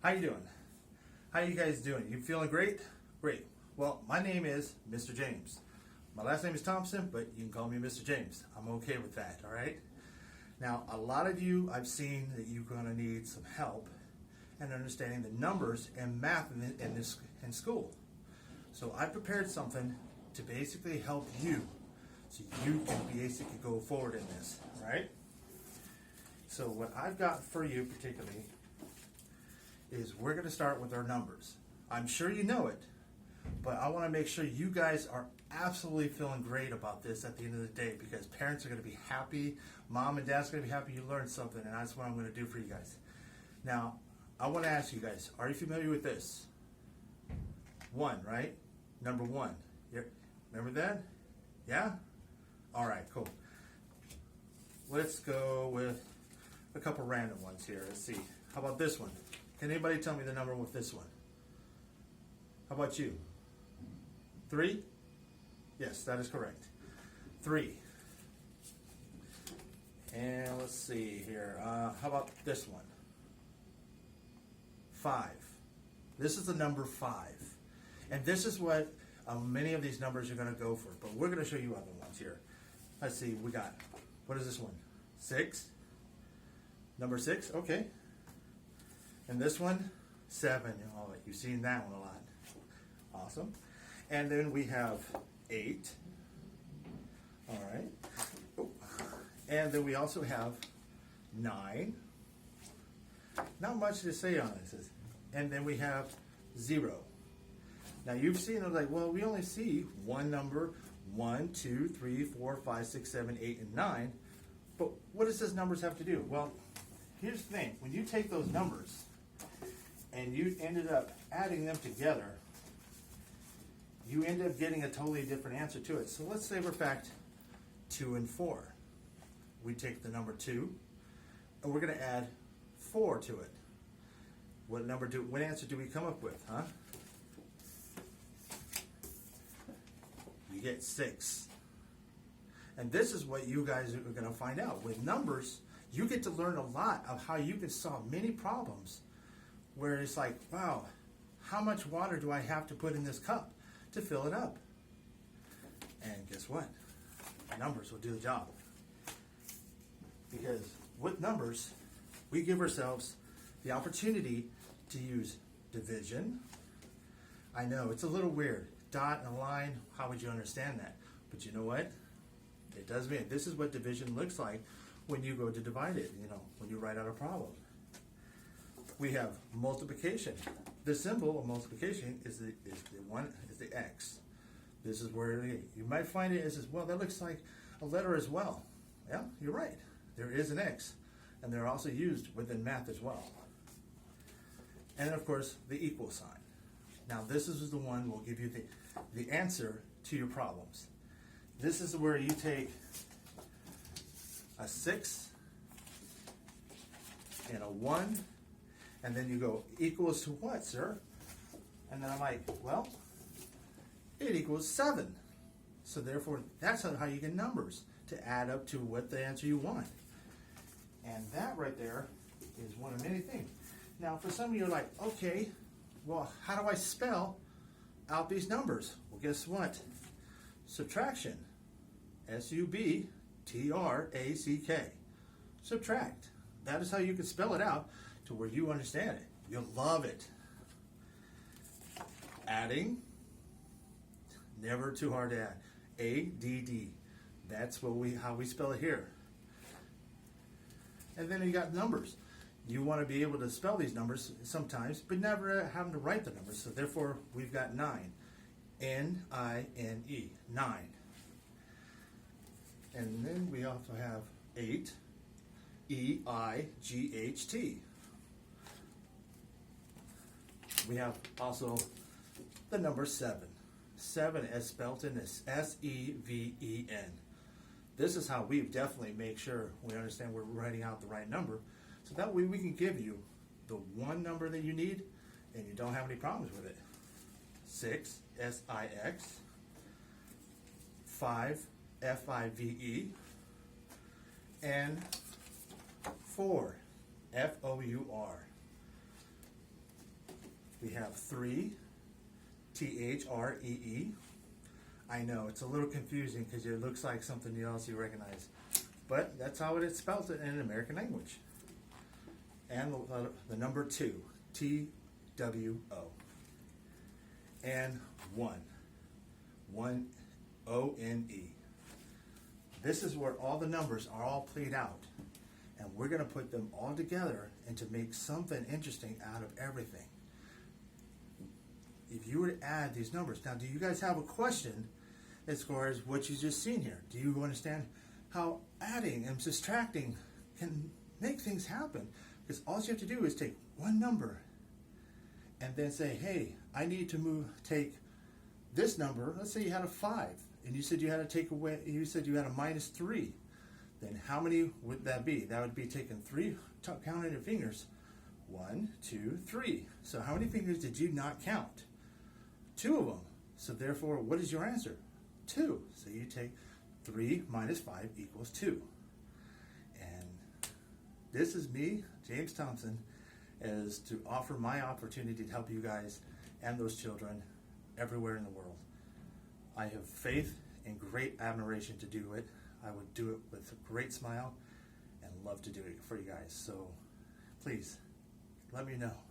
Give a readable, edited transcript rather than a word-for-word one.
How you doing? How you guys doing? You feeling great? Great. Well, my name is Mr. James. My last name is Thompson, but you can call me Mr. James. I'm okay with that, all right? Now, a lot of you, I've seen that you're going to need some help in understanding the numbers and math in school. So I prepared something to basically help you so you can basically go forward in this, all right? So what I've got for you particularly is we're going to start with our numbers. I'm sure you know it, but I want to make sure you guys are absolutely feeling great about this at the end of the day, because parents are going to be happy, mom and dad's going to be happy you learned something, and that's what I'm going to do for you guys. Now, I want to ask you guys, are you familiar with this? One, right? Number one. Remember that? Yeah? All right, cool. Let's go with a couple random ones here. Let's see. How about this one? Can anybody tell me the number with this one? How about you? 3? Yes, that is correct. 3. And let's see here. How about this one? 5. This is the number 5. And this is what many of these numbers are going to go for. But we're going to show you other ones here. Let's see. We got, what is this one? 6. Number 6. Okay. And this one, 7. Oh, you've seen that one a lot. Awesome. And then we have 8. All right. Oh. And then we also have 9. Not much to say on this. And then we have 0. Now you've seen it like, well, we only see one number, 1, 2, 3, 4, 5, 6, 7, 8, and 9. But what does those numbers have to do? Well, here's the thing. When you take those numbers and you ended up adding them together, you end up getting a totally different answer to it. So let's say we're fact 2 and 4. We take the number 2 and we're going to add 4 to it. What answer do we come up with, huh? You get 6. And this is what you guys are going to find out. With numbers, you get to learn a lot of how you can solve many problems where it's like, wow, how much water do I have to put in this cup to fill it up? And guess what? Numbers will do the job. Because with numbers, we give ourselves the opportunity to use division. I know, it's a little weird. Dot and a line, how would you understand that? But you know what? It does mean, this is what division looks like when you go to divide it, when you write out a problem. We have multiplication. The symbol of multiplication is the X. This is where you might find it as well. That looks like a letter as well. Yeah, you're right. There is an X, and they're also used within math as well. And of course, the equal sign. Now, this is the one that will give you the answer to your problems. This is where you take a 6 and a 1, and then you go, equals to what, sir? And then I'm like, well, it equals 7. So therefore, that's how you get numbers to add up to what the answer you want. And that right there is one of many things. Now, for some of you are like, okay, well, how do I spell out these numbers? Well, guess what? Subtraction. S-U-B-T-R-A-C-K. Subtract. That is how you can spell it out to where you understand it. You'll love it. Adding. Never too hard to add. A-D-D. That's how we spell it here. And then you got numbers. You want to be able to spell these numbers sometimes, but never having to write the numbers. So therefore, we've got 9. N-I-N-E. 9. And then we also have 8. E-I-G-H-T. We have also the number 7. 7 as spelled in this S-E-V-E-N. This is how we definitely make sure we understand we're writing out the right number. So that way we can give you the one number that you need and you don't have any problems with it. 6, S-I-X. 5, F-I-V-E. And 4, F-O-U-R. We have 3, T-H-R-E-E. I know, it's a little confusing because it looks like something else you recognize. But that's how it is spelled in American language. And the number 2, T-W-O. And 1, O-N-E. This is where all the numbers are all played out. And we're going to put them all together and to make something interesting out of everything. If you were to add these numbers, now do you guys have a question as far as what you just seen here? Do you understand how adding and subtracting can make things happen? Because all you have to do is take one number and then say, hey, I need to take this number. Let's say you had a 5 and you said you had to take away, you said you had a -3. Then how many would that be? That would be taking 3, count on your fingers. 1, 2, 3. So how many fingers did you not count? 2 of them. So therefore, what is your answer? 2. So you take 3 minus 5 equals 2. And this is me, James Thompson, as to offer my opportunity to help you guys and those children everywhere in the world. I have faith and great admiration to do it. I would do it with a great smile and love to do it for you guys. So please, let me know.